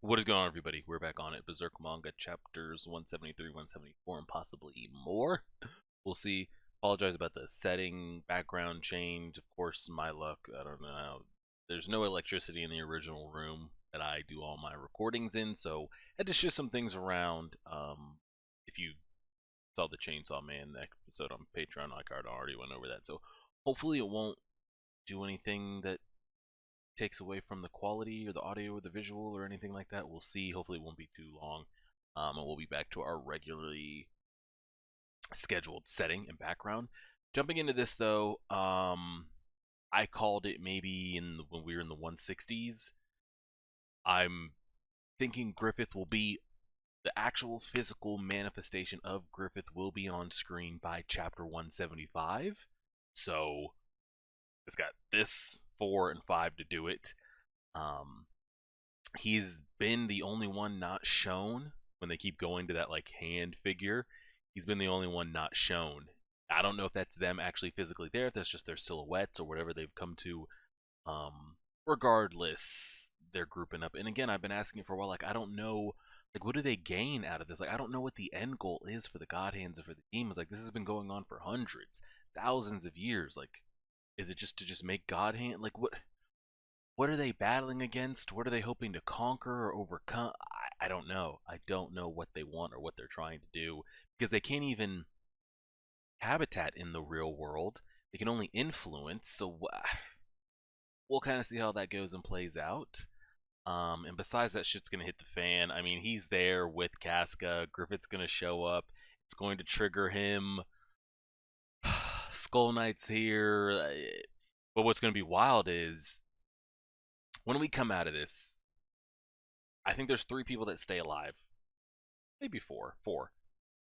What is going on, everybody? We're back on it. Berserk Manga chapters 173, 174, and possibly more. We'll see. Apologize about the setting, background change. Of course, my luck. I don't know. There's no electricity in the original room that I do all my recordings in, so I had to shift some things around. If you saw the Chainsaw Man episode on Patreon, I already went over that. So hopefully it won't do anything that takes away from the quality or the audio or the visual or anything like that. We'll see. Hopefully it won't be too long. And we'll be back to our regularly scheduled setting and background. Jumping into this though, I called it maybe when we were in the 160s. I'm thinking Griffith will be the actual physical manifestation of Griffith will be on screen by chapter 175. So it's got this 4 and 5 to do it. He's been the only one not shown when they keep going to that like hand figure. He's been the only one not shown. I don't know if that's them actually physically there, if that's just their silhouettes or whatever they've come to. Regardless, they're grouping up. And again, I've been asking for a while, like, I don't know, like, what do they gain out of this? Like, I don't know what the end goal is for the God Hands or for the demons. Like, this has been going on for hundreds, thousands of years. Like, is it just to make God Hand? Like, what are they battling against? What are they hoping to conquer or overcome? I don't know. I don't know what they want or what they're trying to do, because they can't even habitat in the real world. They can only influence. So we'll kind of see how that goes and plays out. And besides that, shit's gonna hit the fan. I mean, he's there with Casca. Griffith's gonna show up. It's going to trigger him. Skull Knight's here. But what's gonna be wild is when we come out of this, I think there's 3 people that stay alive. Maybe 4. 4.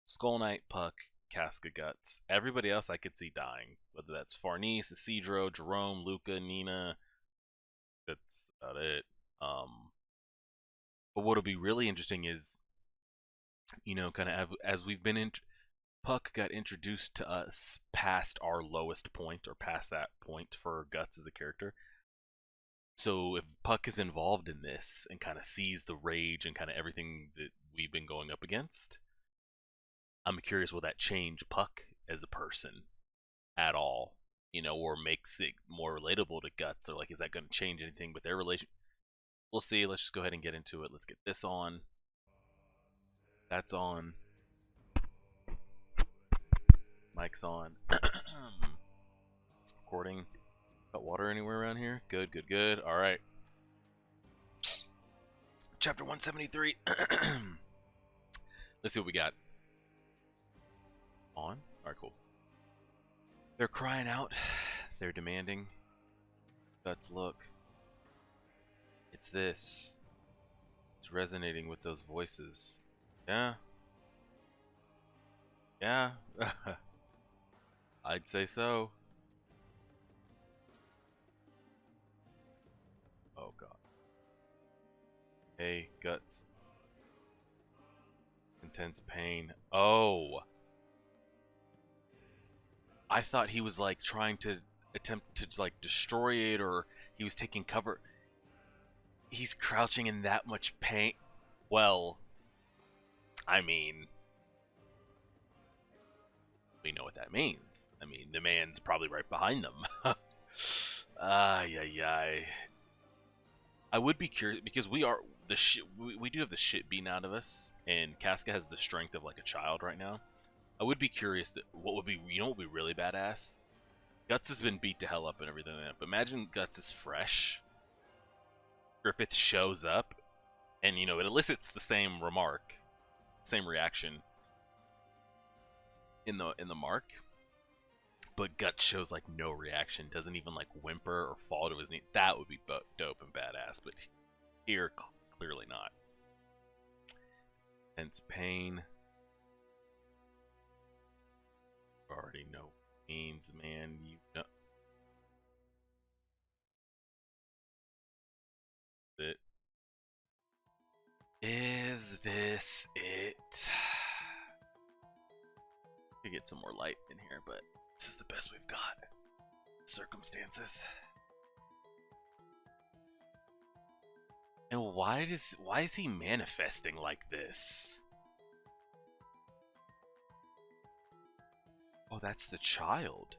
Skull Knight, Puck, Casca, Guts. Everybody else I could see dying. Whether that's Farnese, Isidro, Jerome, Luca, Nina. That's about it. But what'll be really interesting is, you know, kind of as we've been in, Puck got introduced to us past our lowest point, or past that point for Guts as a character. So if Puck is involved in this and kind of sees the rage and kind of everything that we've been going up against, I'm curious, will that change Puck as a person at all? You know, or makes it more relatable to Guts, or like, is that going to change anything with their relation? We'll see. Let's just go ahead and get into it. Let's get this on. That's on. Mic's on. Recording. Got water anywhere around here? Good, good, good. All right. Chapter 173. Let's see what we got. On? Alright, cool. They're crying out. They're demanding. Guts, look. It's this. It's resonating with those voices. Yeah. Yeah. I'd say so. Oh, God. Hey, Guts. Intense pain. Oh. I thought he was like trying to attempt to like destroy it, or he was taking cover. He's crouching in that much pain. Well, I mean, we know what that means. I mean, the man's probably right behind them. Yeah. I would be curious, because we are the shit. We do have the shit beaten out of us, and Casca has the strength of like a child right now. I would be curious that what would be, you know, what would be really badass? Guts has been beat to hell up and everything like that, but imagine Guts is fresh. Griffith shows up, and you know, it elicits the same remark, same reaction in the mark, but Guts shows like no reaction, doesn't even like whimper or fall to his knee. That would be dope and badass, but here clearly not. Intense pain. Already know what it means, man. You know it. Is this it? Could get some more light in here, but this is the best we've got. Circumstances. And why is he manifesting like this? Oh, that's the child.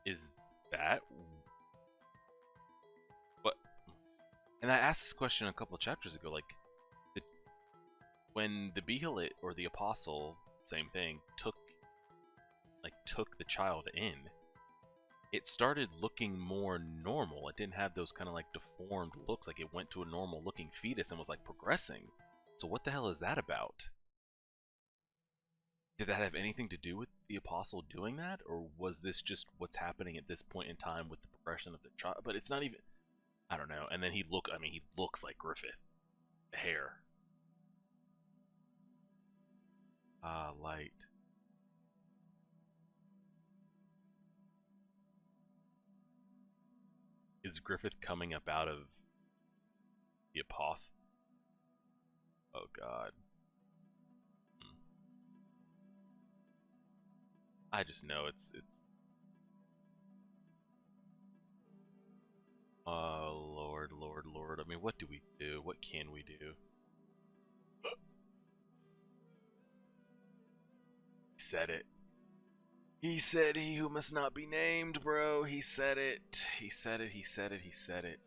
Is that what? And I asked this question a couple of chapters ago, like the, when the Behelit or the Apostle, same thing, took the child in, it started looking more normal. It didn't have those kind of like deformed looks. Like it went to a normal looking fetus and was like progressing. So what the hell is that about? Did that have anything to do with the Apostle doing that, or was this just what's happening at this point in time with the progression of the child? But it's not even. I don't know. And then he looks like Griffith. The hair. Ah, light. Is Griffith coming up out of the Apostle? Oh God. Hmm. I just know it's. Oh Lord, Lord, Lord. I mean, what do we do? What can we do? He said it. He said, "He who must not be named, bro." He said it. He said it. He said it. He said it.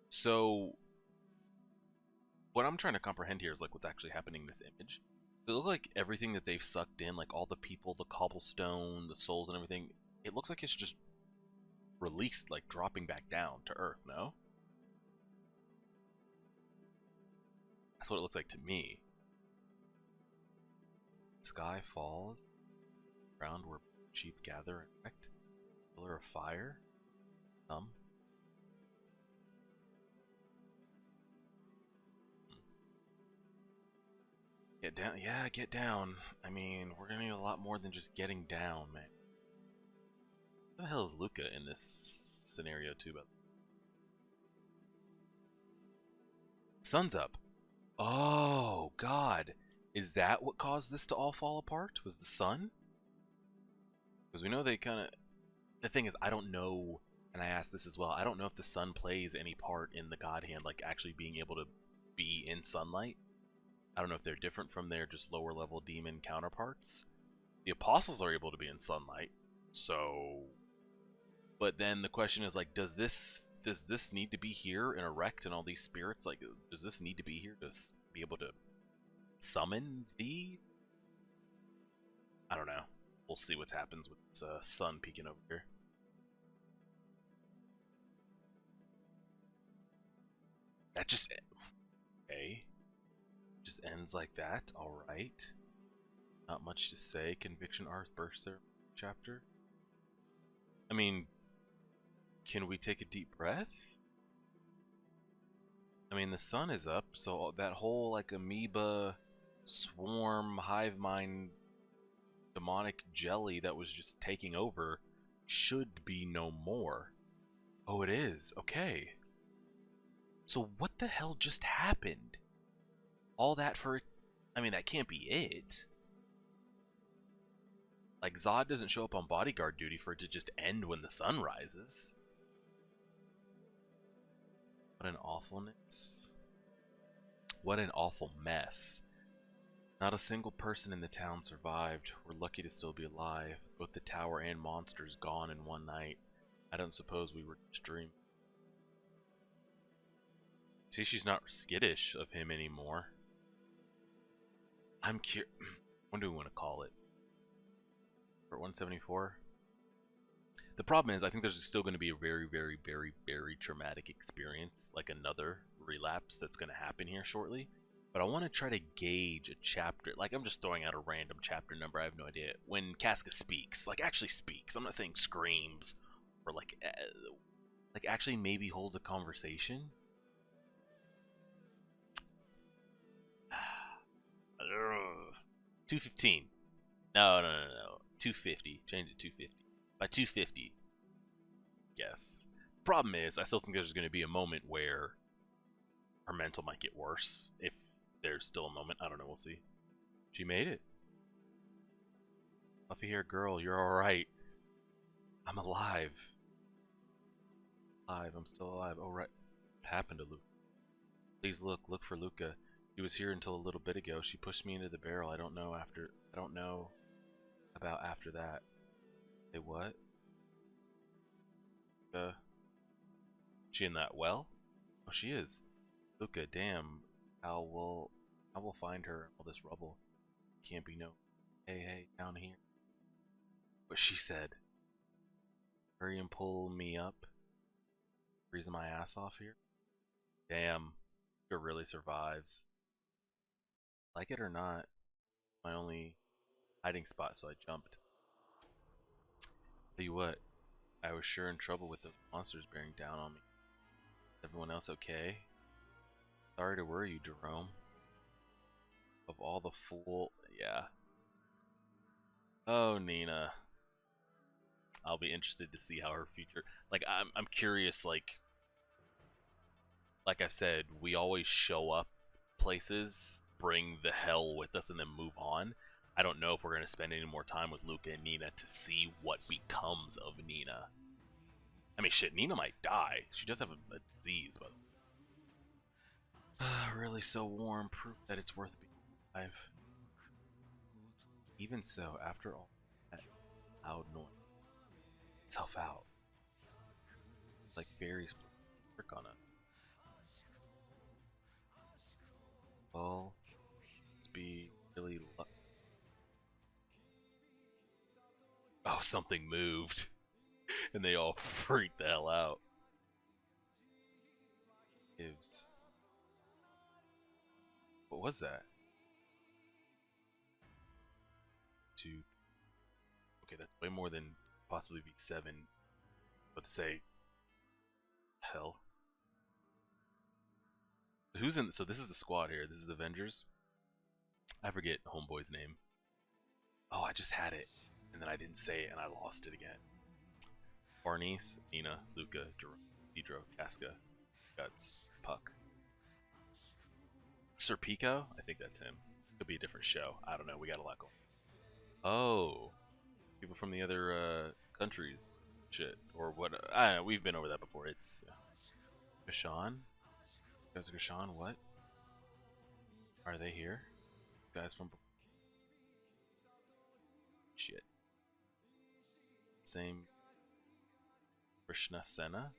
So what I'm trying to comprehend here is like what's actually happening in this image. It looks like everything that they've sucked in, like all the people, the cobblestone, the souls, and everything. It looks like it's just released, like dropping back down to Earth. No, that's what it looks like to me. Sky falls, ground where sheep gather and erect, pillar of fire. Some. Get down, yeah, get down. I mean, we're gonna need a lot more than just getting down, man. Where the hell is Luca in this scenario too? But sun's up. Oh God, is that what caused this to all fall apart? Was the sun? Because we know they kind of. The thing is, I don't know, and I asked this as well. I don't know if the sun plays any part in the God Hand, like actually being able to be in sunlight. I don't know if they're different from their just lower level demon counterparts. The apostles are able to be in sunlight, so. But then the question is like, does this need to be here and erect and all these spirits? Like, does this need to be here to be able to summon thee? I don't know. We'll see what happens with this sun peeking over here. That just okay. Just ends like that. All right. Not much to say. Conviction Arth Berserk chapter. I mean, can we take a deep breath? I mean, the sun is up, so that whole like amoeba swarm hive mind demonic jelly that was just taking over should be no more. Oh, it is. Okay. So what the hell just happened? All that for... I mean, that can't be it. Like, Zod doesn't show up on bodyguard duty for it to just end when the sun rises. What an awfulness. What an awful mess. Not a single person in the town survived. We're lucky to still be alive. Both the tower and monsters gone in one night. I don't suppose we were just dreaming. See, she's not skittish of him anymore. I'm curious. What do we want to call it? For 174? The problem is, I think there's still going to be a very, very, very, very traumatic experience, like another relapse that's going to happen here shortly. But I want to try to gauge a chapter. Like, I'm just throwing out a random chapter number. I have no idea. When Casca speaks, like actually speaks. I'm not saying screams or like actually maybe holds a conversation. 215. No, no, no, no. 250. Change it to 250. By 250. Yes. Problem is, I still think there's going to be a moment where her mental might get worse. If there's still a moment. I don't know. We'll see. She made it. Fluffy hair girl, you're alright. I'm alive. Alive. I'm still alive. Oh, right. What happened to Luca? Please look for Luca. She was here until a little bit ago. She pushed me into the barrel. I don't know about after that. Say what? She in that well? Oh, she is. Luca, damn. I will find her in all this rubble. Can't be no. Hey, down here. What she said. Hurry and pull me up. Freezing my ass off here. Damn. Luca really survives. Like it or not, my only hiding spot, so I jumped. Tell you what, I was sure in trouble with the monsters bearing down on me. Is everyone else okay? Sorry to worry you, Jerome. Of all the fool... Yeah. Oh, Nina. I'll be interested to see how her future... Like, I'm curious, like I've said, we always show up places, bring the hell with us, and then move on. I don't know if we're going to spend any more time with Luca and Nina to see what becomes of Nina. I mean, shit, Nina might die. She does have a disease, but... really so warm, proof that it's worth being alive. Even so, after all that loud noise, itself out. Like fairies trick on us. Well, let's be really oh, something moved. And they all freaked the hell out. Gives. What was that? Two. Okay, that's way more than possibly be 7. Let's say. Hell. Who's in? So this is the squad here. This is the Avengers. I forget Homeboy's name. Oh, I just had it, and then I didn't say it, and I lost it again. Barnice, Nina, Luca, Pedro, Casca, Guts, Puck. Serpico? I think that's him. Could be a different show. I don't know. We got a lot going. Oh, people from the other countries. Shit. Or what? I don't know. We've been over that before. It's Gashan? Guys, Gashan, what? Are they here? Guys from... Shit. Same... Krishna Sena?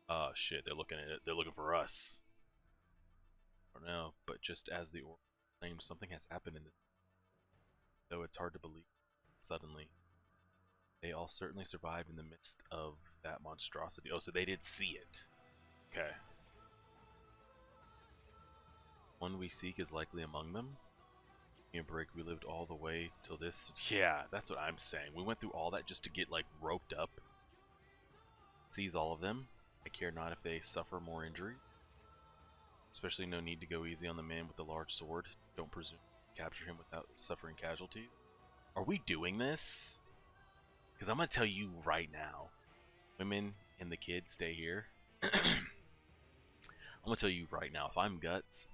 Oh shit, they're looking at it. They're looking for us. I don't know, but just as the oracle claimed, something has happened in this. Though it's hard to believe. Suddenly, they all certainly survived in the midst of that monstrosity. Oh, so they did see it. Okay. One we seek is likely among them. In break, we lived all the way till this. Yeah, that's what I'm saying. We went through all that just to get like roped up. Seize all of them. I care not if they suffer more injury. Especially no need to go easy on the man with the large sword. Don't presume to capture him without suffering casualties. Are we doing this? Because I'm going to tell you right now. Women and the kids stay here. I'm going to tell you right now. If I'm Guts,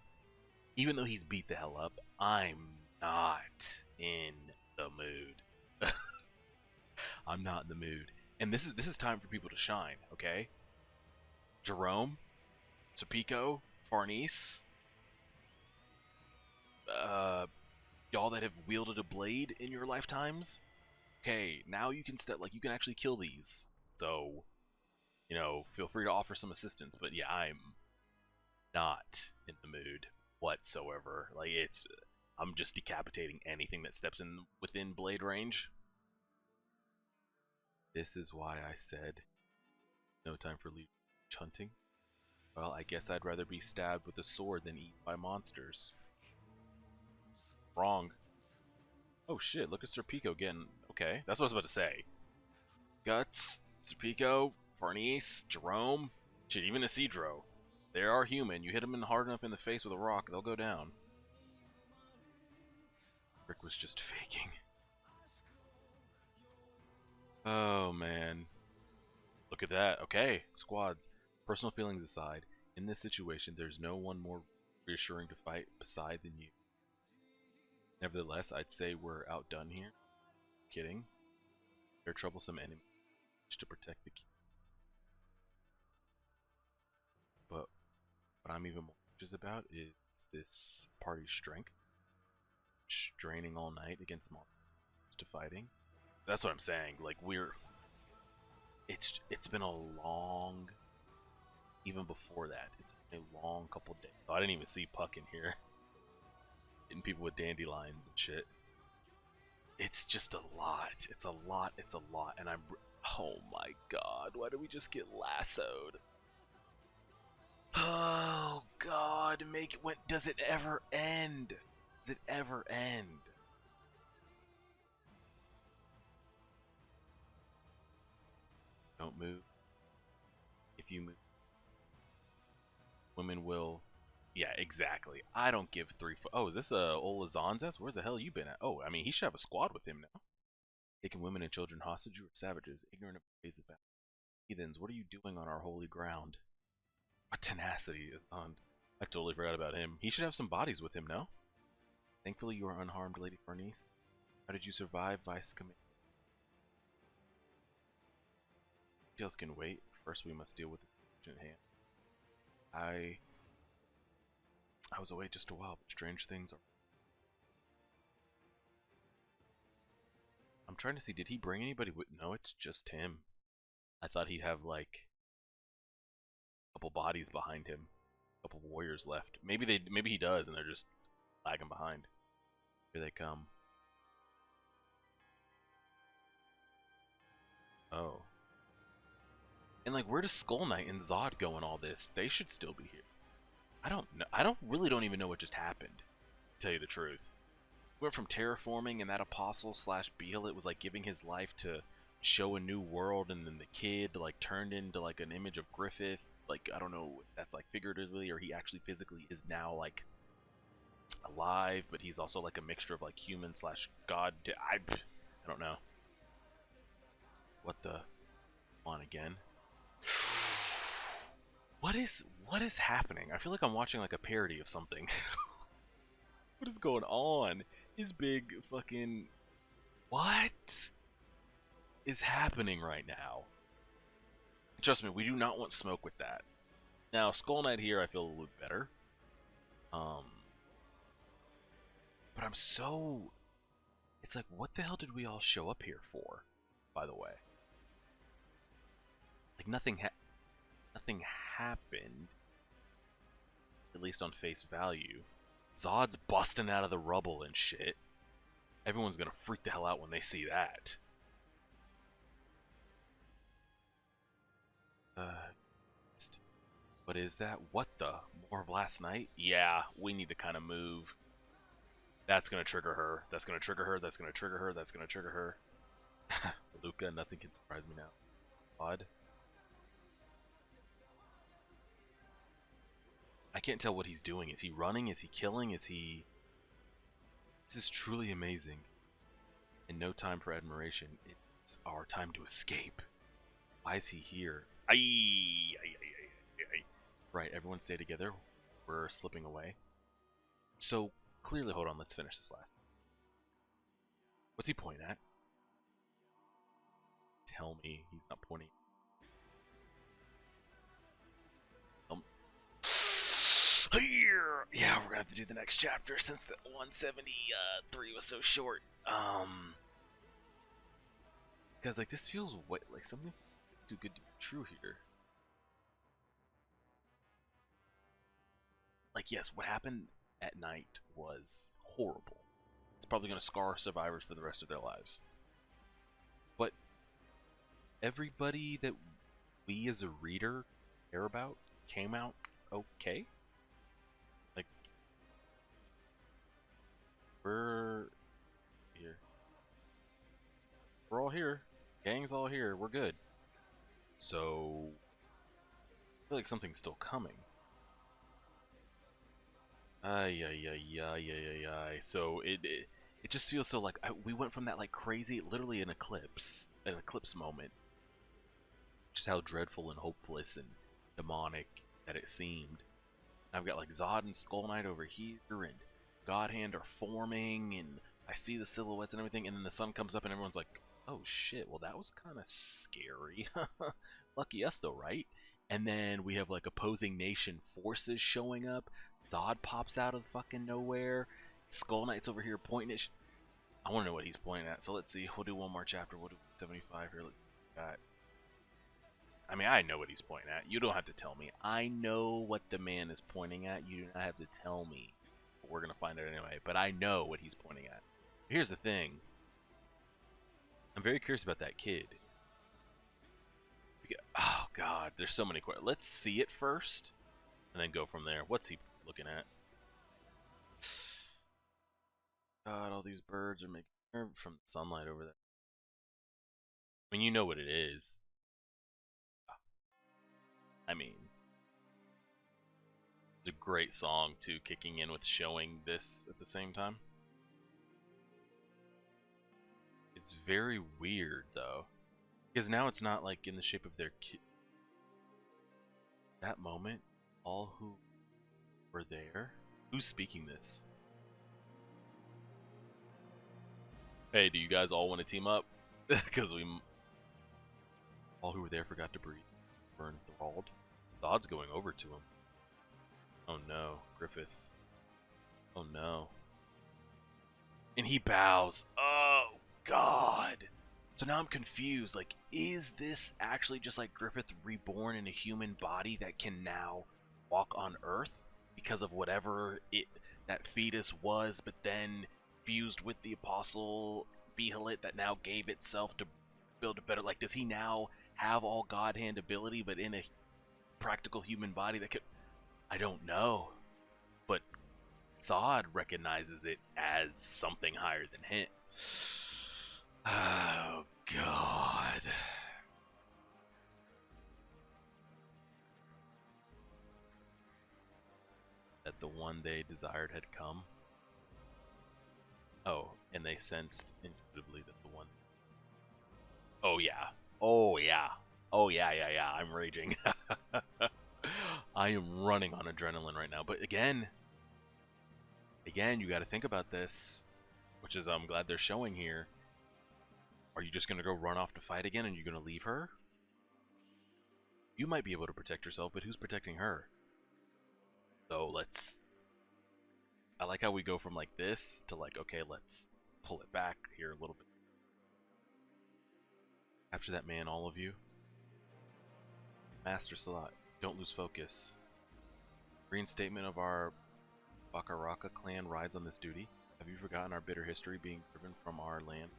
even though he's beat the hell up, I'm not in the mood. I'm not in the mood. And this is time for people to shine, okay? Jerome, Serpico, Farnese, y'all that have wielded a blade in your lifetimes. Okay, now you can you can actually kill these. So, you know, feel free to offer some assistance. But yeah, I'm not in the mood whatsoever. Like I'm just decapitating anything that steps in within blade range. This is why I said no time for leech hunting. Well, I guess I'd rather be stabbed with a sword than eaten by monsters. Wrong. Oh shit, look at Serpico again. Okay, that's what I was about to say. Guts, Serpico, Farnese, Jerome, shit, even Isidro. They are human. You hit them hard enough in the face with a rock, they'll go down. Rick was just faking. Oh man. Look at that. Okay, squads. Personal feelings aside, in this situation, there's no one more reassuring to fight beside than you. Nevertheless, I'd say we're outdone here. Kidding. They're troublesome enemies to protect the key. But what I'm even more anxious about is this party's strength. Straining all night against monsters to fighting. That's what I'm saying. Like it's been a long, even before that, it's a long couple days. Oh, I didn't even see Puck in here. Getting people with dandelions and shit. It's just a lot. It's a lot. It's a lot. And oh my god, why do we just get lassoed? Oh god, does it ever end? Does it ever end? Don't move. If you move, women will. Yeah, exactly. I don't give 3 foot. Oh, is this Olazanzas? Where the hell you been at? Oh, I mean, he should have a squad with him now. Taking women and children hostage, you are savages, ignorant of the ways of battle. Heathens, what are you doing on our holy ground? What tenacity is on. I totally forgot about him. He should have some bodies with him, no? Thankfully, you are unharmed, Lady Farnice. How did you survive, Vice Commander? Details can wait. First, we must deal with the urgent hand. I was away just a while, but strange things are. I'm trying to see, did he bring anybody with? No, it's just him. I thought he'd have like a couple bodies behind him, a couple warriors left. Maybe he does, and they're just lagging behind. Here they come. Oh. And like, where does Skull Knight and Zod go in all this? They should still be here. I don't know. I don't even know what just happened, to tell you the truth. We went from terraforming and that apostle / Beal, it was like giving his life to show a new world, and then the kid like turned into like an image of Griffith. Like, I don't know if that's like figuratively or he actually physically is now like alive, but he's also like a mixture of like human / god. I don't know. What the? On again. What is happening? I feel like I'm watching like a parody of something. What is going on? His big fucking... What is happening right now? Trust me, we do not want smoke with that. Now, Skull Knight here, I feel a little better. But I'm so... It's like, what the hell did we all show up here for, by the way? Like, nothing happened, at least on face value. Zod's busting out of the rubble and shit. Everyone's gonna freak the hell out when they see that. What is that? What the? More of last night? Yeah, we need to kind of move. That's gonna trigger her. That's gonna trigger her. That's gonna trigger her. That's gonna trigger her. Luca, nothing can surprise me now. Odd. I can't tell what he's doing. Is he running? Is he killing? Is he... This is truly amazing. And no time for admiration. It's our time to escape. Why is he here? Aye. Right, everyone stay together. We're slipping away. So, clearly, hold on, let's finish this last. What's he pointing at? Tell me he's not pointing. Here! Yeah, we're gonna have to do the next chapter since the 173 was so short. Because like this feels like something too good to be true here. Like, yes, what happened at night was horrible. It's probably gonna scar survivors for the rest of their lives. But everybody that we as a reader care about came out okay. Like, we're here. We're all here. Gang's all here. We're good. So, I feel like something's still coming. So it just feels so like we went from that like crazy, literally an eclipse moment. Just how dreadful and hopeless and demonic that it seemed. And I've got like Zod and Skull Knight over here, and God Hand are forming, and I see the silhouettes and everything, and then the sun comes up and everyone's like, Oh shit, well that was kind of scary. Lucky us though, right? And then we have like opposing nation forces showing up. Zod pops out of fucking nowhere. Skull Knight's over here pointing at. I want to know what he's pointing at. So let's see. We'll do one more chapter. We'll do 75 here. Let's see. I mean, I know what he's pointing at. You don't have to tell me. I know what the man is pointing at. You do not have to tell me. We're gonna find out anyway. But I know what he's pointing at. Here's the thing. I'm very curious about that kid. Oh god, there's so many questions. Let's see it first, and then go from there. What's he looking at? God, all these birds are making from the sunlight over there. I mean, you know what it is. I mean, it's a great song too, kicking in with showing this at the same time. It's very weird though, because now it's not like in the shape of their kid. That moment, all who were there. Who's speaking this? Hey, do you guys all want to team up? Because all who were there forgot to breathe. Were enthralled. Zod's going over to him. Oh no, Griffith. Oh no. And he bows. Oh god. So now I'm confused. Like, is this actually just like Griffith reborn in a human body that can now walk on Earth because of whatever that fetus was, but then fused with the Apostle Behelit that now gave itself to build a better. Like, does he now have all God Hand ability, but in a practical human body that could? I don't know, but Zod recognizes it as something higher than him. Oh god. That the one they desired had come. Oh, and they sensed intuitively that the one. Oh yeah. Oh yeah. Oh yeah, yeah. I'm raging. I am running on adrenaline right now. But again, you got to think about this, which is I'm glad they're showing here. Are you just going to go run off to fight again and you're going to leave her? You might be able to protect yourself, but who's protecting her? So I like how we go from like this to like, okay, let's pull it back here a little bit. Capture that man, all of you. Master Salat, don't lose focus. Reinstatement of our Bakaraka clan rides on this duty. Have you forgotten our bitter history being driven from our land?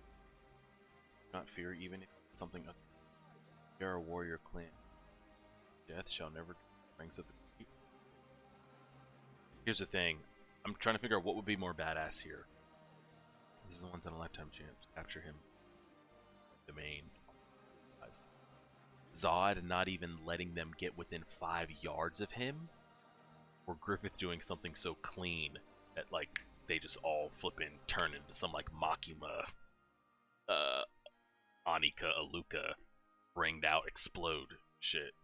Do not fear even if something. We are a warrior clan. Death shall never brings up the. Here's the thing. I'm trying to figure out what would be more badass here. This is a once in a lifetime chance. Capture him. Domain. Zod not even letting them get within 5 yards of him, or Griffith doing something so clean that like they just all flippin' turn into some like Makima, Anika, Aluka, ringed out, explode shit.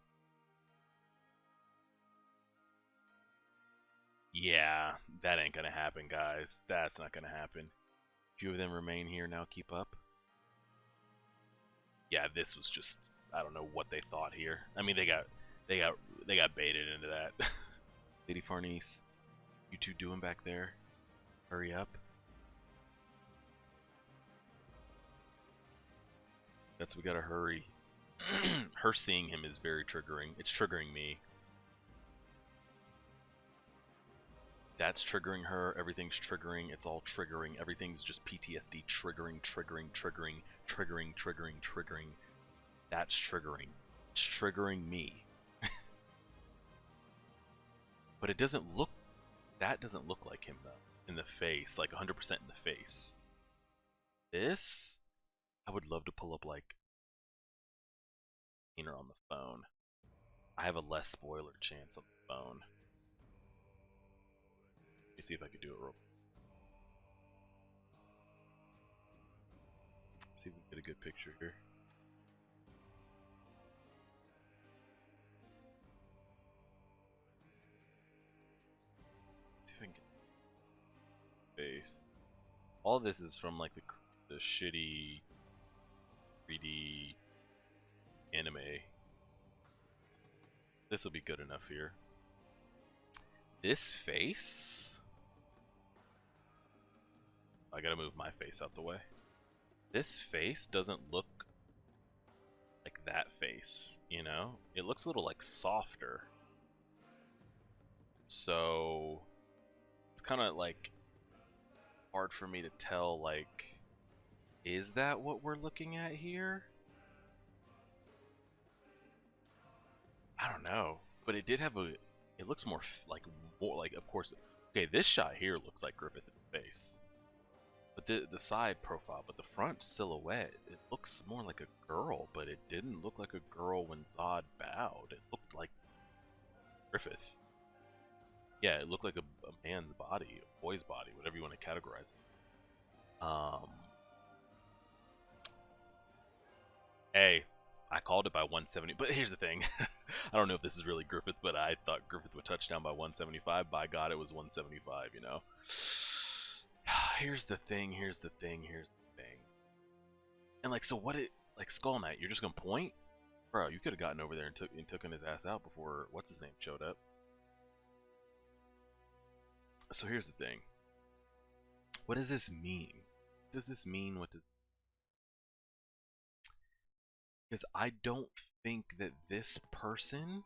Yeah, that ain't gonna happen, guys. That's not gonna happen. Few of them remain here now. Keep up. Yeah, this was just, I don't know what they thought here. I mean, they got baited into that. Lady Farnese, you two doing back there? Hurry up. That's we gotta hurry. Her seeing him is very triggering. It's triggering me. That's triggering her. Everything's triggering. It's all triggering. Everything's just PTSD triggering. That's triggering. It's triggering me. But it doesn't look. That doesn't look like him though. In the face, like 100% in the face. This, I would love to pull up like on the phone. I have a less spoiler chance on the phone. Let me see if I could do it real. See if we can get a good picture here. See if I can get face. All this is from like the shitty 3D anime. This will be good enough here. This face, I gotta move my face out the way. This face doesn't look like that face, you know? It looks a little like softer. So it's kind of like hard for me to tell, like, is that what we're looking at here? I don't know, but it did have a, it looks more like, of course, okay, this shot here looks like Griffith in the face. But the side profile, but the front silhouette, it looks more like a girl, but it didn't look like a girl when Zod bowed. It looked like Griffith. Yeah, it looked like a man's body, a boy's body, whatever you want to categorize it. Hey, I called it by 170, but here's the thing. I don't know if this is really Griffith, but I thought Griffith would touch down by 175. By God, it was 175, you know? Here's the thing. And like, so what like Skull Knight, you're just gonna point? Bro, you could have gotten over there and took his ass out before what's his name showed up. So here's the thing. What does this mean? What does this mean? Because I don't think that this person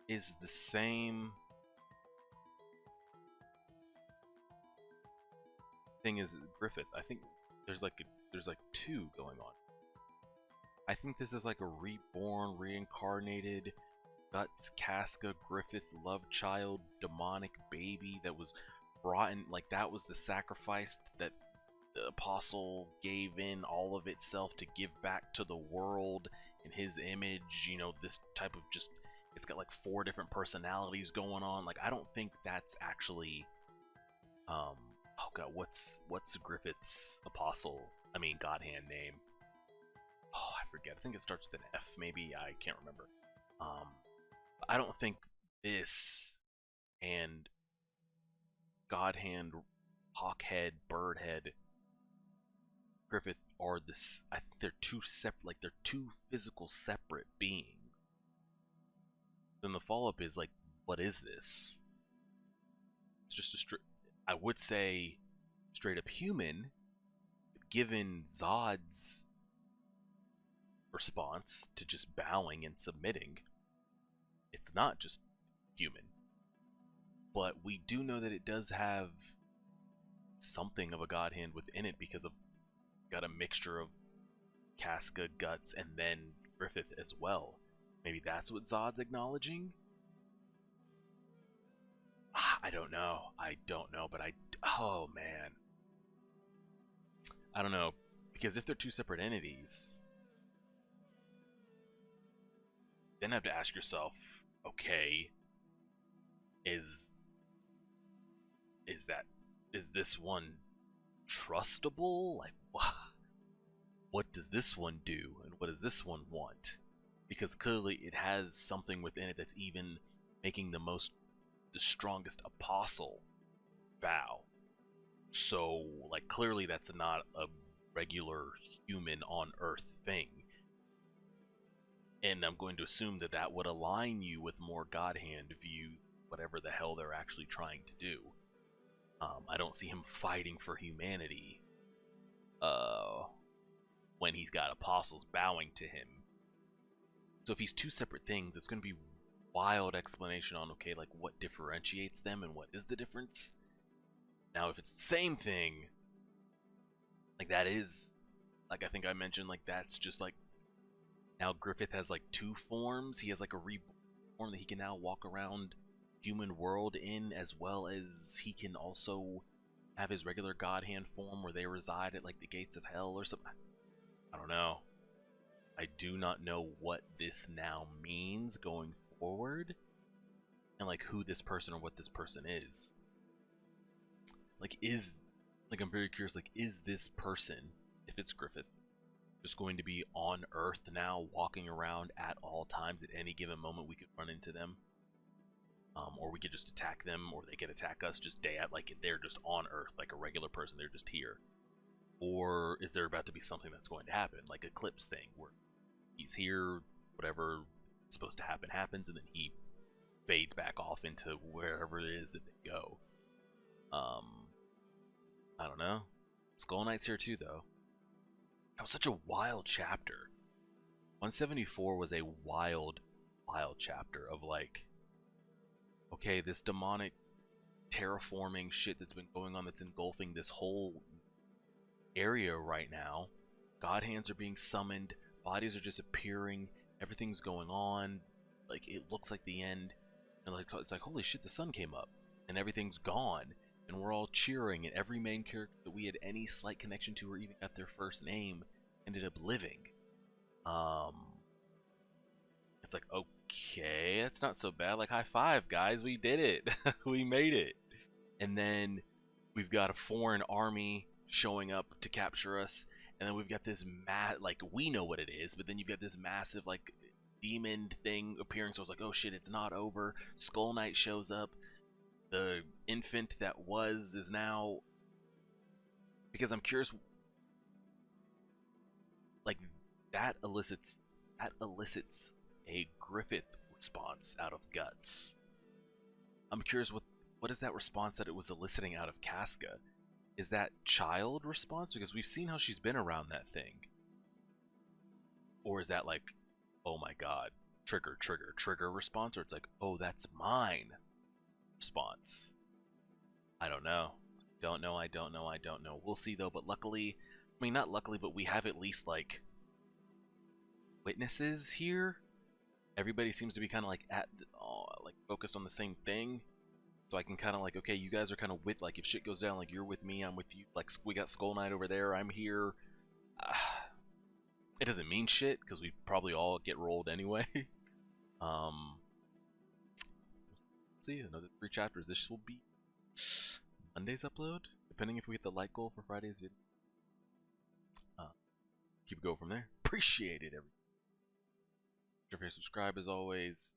is the same thing as Griffith. I think there's like two going on. I think this is like a reborn, reincarnated Guts, Casca, Griffith, love child, demonic baby that was brought in, like that was the sacrifice that the apostle gave in all of itself to give back to the world in his image. You know, this type of just, it's got like 4 different personalities going on. Like, I don't think that's actually, oh god, what's Griffith's God hand name? Oh, I forget. I think it starts with an F, maybe. I can't remember. I don't think this and God hand, Hawkhead, Birdhead, Griffith are this. I think they're two separate. Like, they're two physical separate beings. Then the follow-up is like, what is this? It's just a straight. I would say straight up human, given Zod's response to just bowing and submitting. It's not just human. But we do know that it does have something of a god hand within it because of got a mixture of Casca, Guts, and then Griffith as well. Maybe that's what Zod's acknowledging? I don't know. But oh man. I don't know. Because if they're two separate entities, then you have to ask yourself, okay, is this one trustable? Like, what does this one do, and what does this one want? Because clearly it has something within it that's even making the strongest apostle bow. So, like, clearly that's not a regular human on Earth thing. And I'm going to assume that that would align you with more God Hand views, whatever the hell they're actually trying to do. I don't see him fighting for humanity when he's got apostles bowing to him. So if he's two separate things, it's going to be wild explanation on, okay, like, what differentiates them and what is the difference. Now, if it's the same thing, like, that is, like, I think I mentioned, like, that's just, like, now Griffith has, like, 2 forms. He has, like, a reborn form that he can now walk around human world in, as well as he can also have his regular God Hand form where they reside at, like, the gates of hell or something. I don't know. I do not know what this now means going forward, and, like, who this person or what this person is. Like, I'm very curious, like, is this person, if it's Griffith, just going to be on Earth now, walking around at all times? At any given moment we could run into them, or we could just attack them, or they could attack us just like they're just on Earth like a regular person, they're just here. Or is there about to be something that's going to happen, like Eclipse thing, where he's here, whatever is supposed to happen happens, and then he fades back off into wherever it is that they go. I don't know. Skull Knight's here too, though. That was such a wild chapter. 174 was a wild, wild chapter of like, okay, this demonic terraforming shit that's been going on that's engulfing this whole area right now. God hands are being summoned, bodies are just appearing, everything's going on. Like, it looks like the end, and like it's like, holy shit, the sun came up and everything's gone, and we're all cheering, and every main character that we had any slight connection to or even got their first name ended up living. It's like, okay, that's not so bad. Like, high five, guys, we did it. We made it. And then we've got a foreign army showing up to capture us, and then we've got this like, we know what it is, but then you've got this massive like demon thing appearing. So it's like, oh shit, it's not over. Skull Knight shows up. The infant that was is now, because I'm curious, like, that elicits a Griffith response out of Guts. I'm curious, what is that response that it was eliciting out of Casca? Is that child response? Because we've seen how she's been around that thing. Or is that like, oh my god, trigger response? Or it's like, oh, that's mine response. I don't know. I don't know. We'll see though, but luckily, I mean, not luckily, but we have at least like witnesses here. Everybody seems to be kind of like like focused on the same thing. So I can kind of like, okay, you guys are kind of with, like, if shit goes down, like, you're with me, I'm with you. Like, we got Skull Knight over there, I'm here. It doesn't mean shit, because we probably all get rolled anyway. See, another 3 chapters. This will be Monday's upload, depending if we hit the like goal for Friday's video. Keep it going from there. Appreciate it, everyone. Subscribe as always.